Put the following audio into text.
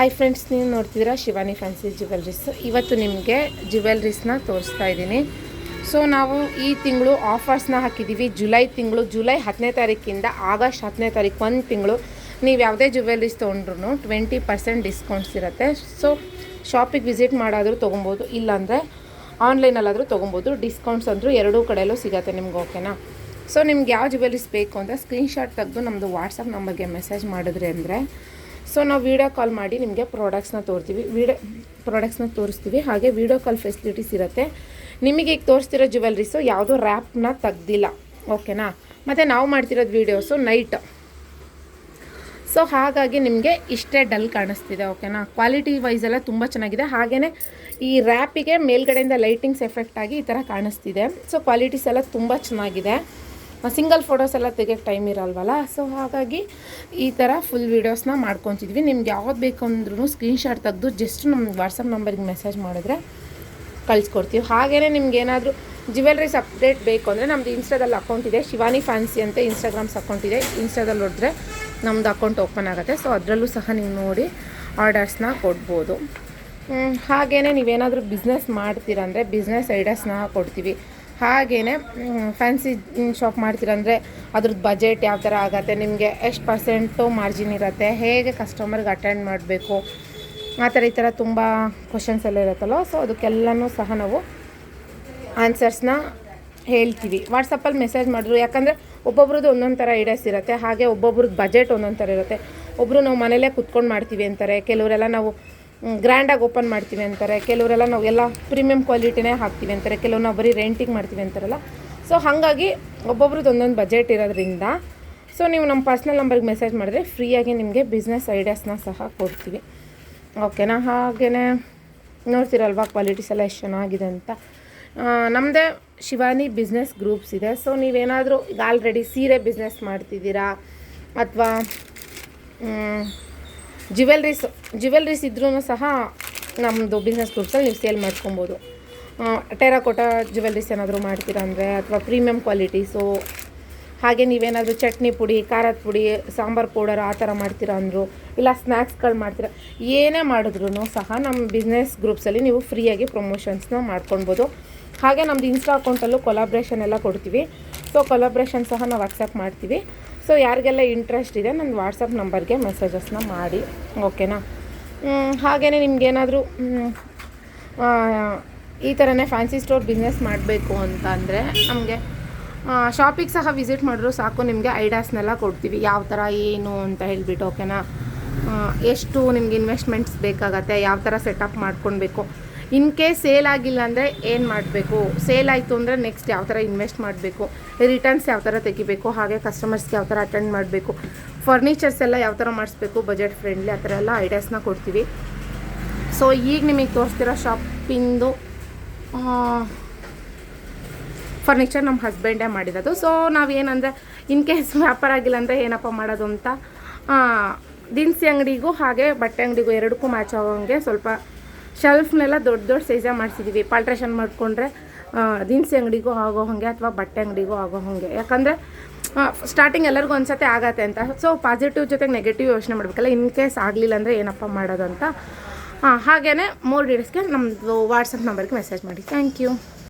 Hi friends, ನೀವು ನೋಡ್ತಿದ್ದೀರಾ Shivani fancy jewelleries. ಇವತ್ತು ನಿಮಗೆ ಜ್ಯುವೆಲ್ರೀಸ್ನ ತೋರಿಸ್ತಾ ಇದ್ದೀನಿ. ಸೊ ನಾವು ಈ ತಿಂಗಳು ಆಫರ್ಸ್ನ ಹಾಕಿದ್ದೀವಿ. ಜುಲೈ 10ನೇ ತಾರೀಕಿಂದ ಆಗಸ್ಟ್ 10ನೇ ತಾರೀಕು 1 ತಿಂಗಳು ನೀವು ಯಾವುದೇ ಜ್ಯುವೆಲ್ರೀಸ್ ತೊಗೊಂಡ್ರು 20% ಡಿಸ್ಕೌಂಟ್ಸ್ ಇರುತ್ತೆ. ಸೊ ಶಾಪಿಗೆ ವಿಸಿಟ್ ಮಾಡಾದರೂ ತೊಗೊಬೋದು, ಇಲ್ಲಾಂದರೆ ಆನ್ಲೈನಲ್ಲಾದರೂ ತೊಗೊಬೋದು. ಡಿಸ್ಕೌಂಟ್ಸ್ ಅಂದರೂ ಎರಡೂ ಕಡೆಯಲ್ಲೂ ಸಿಗುತ್ತೆ ನಿಮ್ಗೆ, ಓಕೆನಾ? ಸೊ ನಿಮ್ಗೆ ಯಾವ ಜ್ಯುವೆಲ್ರೀಸ್ ಬೇಕು ಅಂದರೆ ಸ್ಕ್ರೀನ್ಶಾಟ್ ತೆಗೆದು ನಮ್ಮದು ವಾಟ್ಸಪ್ ನಂಬರ್ಗೆ ಮೆಸೇಜ್ ಮಾಡಿದ್ರಿ ಅಂದರೆ ಸೊ ನಾವು ವೀಡಿಯೋ ಕಾಲ್ ಮಾಡಿ ನಿಮಗೆ ಪ್ರಾಡಕ್ಟ್ಸ್ನ ತೋರಿಸ್ತೀವಿ. ಹಾಗೆ ವೀಡಿಯೋ ಕಾಲ್ ಫೆಸಿಲಿಟೀಸ್ ಇರುತ್ತೆ. ನಿಮಗೆ ಈಗ ತೋರಿಸ್ತಿರೋ ಜ್ಯುವೆಲ್ರೀಸು ಯಾವುದೋ ರ್ಯಾಪ್ನ ತೆಗ್ದಿಲ್ಲ, ಓಕೆನಾ? ಮತ್ತು ನಾವು ಮಾಡ್ತಿರೋದು ವೀಡಿಯೋಸು ನೈಟ್, ಸೊ ಹಾಗಾಗಿ ನಿಮಗೆ ಇಷ್ಟೇ ಡಲ್ ಕಾಣಿಸ್ತಿದೆ, ಓಕೆನಾ? ಕ್ವಾಲಿಟಿ ವೈಸ್ ಎಲ್ಲ ತುಂಬ ಚೆನ್ನಾಗಿದೆ. ಹಾಗೆಯೇ ಈ ರ್ಯಾಪಿಗೆ ಮೇಲ್ಗಡೆಯಿಂದ ಲೈಟಿಂಗ್ಸ್ ಎಫೆಕ್ಟ್ ಆಗಿ ಈ ಥರ ಕಾಣಿಸ್ತಿದೆ. ಸೊ ಕ್ವಾಲಿಟೀಸ್ ಎಲ್ಲ ತುಂಬ ಚೆನ್ನಾಗಿದೆ. ಸಿಂಗಲ್ ಫೋಟೋಸ್ ಎಲ್ಲ ತೆಗಿಯೋಕ್ಕೆ ಟೈಮ್ ಇರಲ್ವಲ್ಲ, ಸೊ ಹಾಗಾಗಿ ಈ ಥರ ಫುಲ್ ವೀಡಿಯೋಸ್ನ ಮಾಡ್ಕೊತಿದ್ವಿ. ನಿಮ್ಗೆ ಯಾವ್ದು ಬೇಕು ಅಂದ್ರೂ ಸ್ಕ್ರೀನ್ಶಾಟ್ ತೆಗೆದು ಜಸ್ಟ್ ನಮ್ಮ ವಾಟ್ಸಪ್ ನಂಬರ್ಗೆ ಮೆಸೇಜ್ ಮಾಡಿದ್ರೆ ಕಳಿಸ್ಕೊಡ್ತೀವಿ. ಹಾಗೆಯೇ ನಿಮ್ಗೆ ಏನಾದರೂ ಜ್ಯುವೆಲ್ರೀಸ್ ಅಪ್ಡೇಟ್ ಬೇಕು ಅಂದರೆ ನಮ್ಮದು ಇನ್ಸ್ಟಾದಲ್ಲಿ ಅಕೌಂಟ್ ಇದೆ, ಶಿವಾನಿ ಫ್ಯಾನ್ಸಿ ಅಂತ ಇನ್ಸ್ಟಾಗ್ರಾಮ್ಸ್ ಅಕೌಂಟ್ ಇದೆ. ಇನ್ಸ್ಟಾದಲ್ಲಿ ನೋಡಿದ್ರೆ ನಮ್ಮದು ಅಕೌಂಟ್ ಓಪನ್ ಆಗುತ್ತೆ. ಸೊ ಅದರಲ್ಲೂ ಸಹ ನೀವು ನೋಡಿ ಆರ್ಡರ್ಸ್ನ ಕೊಡ್ಬೋದು. ಹಾಗೆಯೇ ನೀವೇನಾದರೂ ಬಿಸ್ನೆಸ್ ಮಾಡ್ತೀರಂದರೆ ಬಿಸ್ನೆಸ್ ಐಡಿಯಾಸ್ನ ಕೊಡ್ತೀವಿ. ಹಾಗೆಯೇ ಫ್ಯಾನ್ಸಿ ಶಾಪ್ ಮಾಡ್ತೀರಂದರೆ ಅದ್ರದ್ದು ಬಜೆಟ್ ಯಾವ ಥರ ಆಗುತ್ತೆ, ನಿಮಗೆ ಎಷ್ಟು ಪರ್ಸೆಂಟು ಮಾರ್ಜಿನ್ ಇರುತ್ತೆ, ಹೇಗೆ ಕಸ್ಟಮರ್ಗೆ ಅಟೆಂಡ್ ಮಾಡಬೇಕು, ಆ ಥರ ಈ ಥರ ತುಂಬ ಕ್ವಶನ್ಸ್ ಎಲ್ಲ ಇರುತ್ತಲ್ಲ. ಸೊ ಅದಕ್ಕೆಲ್ಲನೂ ಸಹ ನಾವು ಆನ್ಸರ್ಸ್ನ ಹೇಳ್ತೀವಿ. ವಾಟ್ಸಪ್ಪಲ್ಲಿ ಮೆಸೇಜ್ ಮಾಡಿದ್ರು, ಯಾಕಂದರೆ ಒಬ್ಬೊಬ್ರದ್ದು ಒಂದೊಂದು ಥರ ಐಡಿಯಾಸ್ ಇರುತ್ತೆ. ಹಾಗೆ ಒಬ್ಬೊಬ್ರದ್ದು ಬಜೆಟ್ ಒಂದೊಂದು ಥರ ಇರುತ್ತೆ. ಒಬ್ಬರು ನಾವು ಮನೇಲೇ ಕುತ್ಕೊಂಡು ಮಾಡ್ತೀವಿ ಅಂತಾರೆ, ಕೆಲವರೆಲ್ಲ ನಾವು ಗ್ರ್ಯಾಂಡಾಗಿ ಓಪನ್ ಮಾಡ್ತೀವಿ ಅಂತಾರೆ, ಕೆಲವರೆಲ್ಲ ನಾವು ಎಲ್ಲ ಪ್ರೀಮಿಯಂ ಕ್ವಾಲಿಟಿನೇ ಹಾಕ್ತೀವಿ ಅಂತಾರೆ, ಕೆಲವು ನಾವು ಬರೀ ರೆಂಟಿಗೆ ಮಾಡ್ತೀವಿ ಅಂತಾರಲ್ಲ. ಸೊ ಹಾಗಾಗಿ ಒಬ್ಬೊಬ್ರದ್ದು ಒಂದೊಂದು ಬಜೆಟ್ ಇರೋದ್ರಿಂದ ಸೊ ನೀವು ನಮ್ಮ ಪರ್ಸ್ನಲ್ ನಂಬರ್ಗೆ ಮೆಸೇಜ್ ಮಾಡಿದ್ರೆ ಫ್ರೀಯಾಗಿ ನಿಮಗೆ ಬಿಸ್ನೆಸ್ ಐಡಿಯಾಸ್ನ ಸಹ ಕೊಡ್ತೀವಿ, ಓಕೆನಾ? ಹಾಗೆಯೇ ನೋಡ್ತೀರಲ್ವಾ ಕ್ವಾಲಿಟೀಸ್ ಎಲ್ಲ ಎಷ್ಟು ಚೆನ್ನಾಗಿದೆ ಅಂತ. ನಮ್ಮದೇ ಶಿವಾನಿ ಬಿಸ್ನೆಸ್ ಗ್ರೂಪ್ಸ್ ಇದೆ. ಸೊ ನೀವೇನಾದರೂ ಈಗ ಆಲ್ರೆಡಿ ಸೀರೆ ಬಿಸ್ನೆಸ್ ಮಾಡ್ತಿದ್ದೀರಾ ಅಥವಾ ಜ್ಯುವೆಲ್ರೀಸ್ ಇದ್ರೂ ಸಹ ನಮ್ಮದು ಬಿಸ್ನೆಸ್ ಗ್ರೂಪ್ಸಲ್ಲಿ ನೀವು ಸೇಲ್ ಮಾಡ್ಕೊಬೋದು. ಟೆರಾಕೋಟಾ ಜ್ಯುವೆಲ್ರೀಸ್ ಏನಾದರೂ ಮಾಡ್ತೀರಾ ಅಂದರೆ, ಅಥವಾ ಪ್ರೀಮಿಯಂ ಕ್ವಾಲಿಟೀಸು, ಹಾಗೆ ನೀವೇನಾದರೂ ಚಟ್ನಿ ಪುಡಿ, ಖಾರದ ಪುಡಿ, ಸಾಂಬಾರು ಪೌಡರ್ ಆ ಥರ ಮಾಡ್ತೀರಾ ಅಂದರು, ಇಲ್ಲ ಸ್ನ್ಯಾಕ್ಸ್ಗಳು ಮಾಡ್ತೀರಾ, ಏನೇ ಮಾಡಿದ್ರೂ ಸಹ ನಮ್ಮ ಬಿಸ್ನೆಸ್ ಗ್ರೂಪ್ಸಲ್ಲಿ ನೀವು ಫ್ರೀಯಾಗಿ ಪ್ರಮೋಷನ್ಸ್ನ ಮಾಡ್ಕೊಳ್ಬೋದು. ಹಾಗೆ ನಮ್ಮದು ಇನ್ಸ್ಟಾ ಅಕೌಂಟಲ್ಲೂ ಕೊಲಾಬ್ರೇಷನ್ ಎಲ್ಲ ಕೊಡ್ತೀವಿ. ಸೊ ಕೊಲಾಬ್ರೇಷನ್ ಸಹ ನಾವು ಅಕ್ಸೆಪ್ಟ್ ಮಾಡ್ತೀವಿ. ಸೊ ಯಾರಿಗೆಲ್ಲ ಇಂಟ್ರೆಸ್ಟ್ ಇದೆ ನನ್ನ ವಾಟ್ಸಪ್ ನಂಬರ್ಗೆ ಮೆಸೇಜಸ್ನ ಮಾಡಿ, ಓಕೆನಾ? ಹಾಗೆಯೇ ನಿಮಗೇನಾದರೂ ಈ ಥರನೇ ಫ್ಯಾನ್ಸಿ ಸ್ಟೋರ್ ಬಿಸ್ನೆಸ್ ಮಾಡಬೇಕು ಅಂತ ಅಂದರೆ ನಮಗೆ ಶಾಪಿಗೆ ಸಹ ವಿಸಿಟ್ ಮಾಡಿದ್ರು ಸಾಕು, ನಿಮಗೆ ಐಡಿಯಾಸ್ನೆಲ್ಲ ಕೊಡ್ತೀವಿ, ಯಾವ ಥರ ಏನು ಅಂತ ಹೇಳಿಬಿಟ್ಟು, ಓಕೆನಾ? ಎಷ್ಟು ನಿಮ್ಗೆ ಇನ್ವೆಸ್ಟ್ಮೆಂಟ್ಸ್ ಬೇಕಾಗತ್ತೆ, ಯಾವ ಥರ ಸೆಟಪ್ ಮಾಡ್ಕೊಳ್ಬೇಕು, ಇನ್ ಕೇಸ್ ಸೇಲ್ ಆಗಿಲ್ಲ ಅಂದರೆ ಏನು ಮಾಡಬೇಕು, ಸೇಲ್ ಆಯಿತು ಅಂದರೆ ನೆಕ್ಸ್ಟ್ ಯಾವ ಥರ ಇನ್ವೆಸ್ಟ್ ಮಾಡಬೇಕು, ರಿಟರ್ನ್ಸ್ ಯಾವ ಥರ ತೆಗಿಬೇಕು, ಹಾಗೆ ಕಸ್ಟಮರ್ಸ್ಗೆ ಯಾವ ಥರ ಅಟೆಂಡ್ ಮಾಡಬೇಕು, ಫರ್ನಿಚರ್ಸ್ ಎಲ್ಲ ಯಾವ ಥರ ಮಾಡಿಸ್ಬೇಕು ಬಜೆಟ್ ಫ್ರೆಂಡ್ಲಿ, ಆ ಥರ ಎಲ್ಲ ಐಡಿಯಾಸ್ನ ಕೊಡ್ತೀವಿ. ಸೊ ಈಗ ನಿಮಗೆ ತೋರಿಸ್ತಿರೋ ಶಾಪಿಂದು ಫರ್ನಿಚರ್ ನಮ್ಮ ಹಸ್ಬೆಂಡೇ ಮಾಡಿರೋದು. ಸೊ ನಾವೇನಂದರೆ ಇನ್ ಕೇಸ್ ವ್ಯಾಪಾರ ಆಗಿಲ್ಲ ಅಂದರೆ ಏನಪ್ಪ ಮಾಡೋದು ಅಂತ ದಿನಸಿ ಅಂಗಡಿಗೂ ಹಾಗೆ ಬಟ್ಟೆ ಅಂಗಡಿಗೂ ಎರಡಕ್ಕೂ ಮ್ಯಾಚ್ ಆಗೋಂಗೆ ಸ್ವಲ್ಪ ಶೆಲ್ಫ್ನೆಲ್ಲ ದೊಡ್ಡ ಸೈಜಾಗಿ ಮಾಡಿಸಿದ್ದೀವಿ. ಪಾಲ್ಟ್ರೇಷನ್ ಮಾಡಿಕೊಂಡ್ರೆ ದಿನಸಿ ಅಂಗಡಿಗೂ ಆಗೋ ಹಾಗೆ ಅಥವಾ ಬಟ್ಟೆ ಅಂಗಡಿಗೂ ಆಗೋ ಹಾಗೆ, ಯಾಕಂದರೆ ಸ್ಟಾರ್ಟಿಂಗ್ ಎಲ್ಲರಿಗೂ ಅನ್ಸತ್ತೆ ಆಗತ್ತೆ ಅಂತ. ಸೊ ಪಾಸಿಟಿವ್ ಜೊತೆಗೆ ನೆಗೆಟಿವ್ ಯೋಚನೆ ಮಾಡಬೇಕಲ್ಲ, ಇನ್ ಕೇಸ್ ಆಗಲಿಲ್ಲ ಅಂದರೆ ಏನಪ್ಪ ಮಾಡೋದು ಅಂತ. ಹಾಗೆಯೇ ಮೋರ್ ಡೀಟೇಲ್ಸ್ಗೆ ನಮ್ಮದು ವಾಟ್ಸಪ್ ನಂಬರ್ಗೆ ಮೆಸೇಜ್ ಮಾಡಿ. Thank you.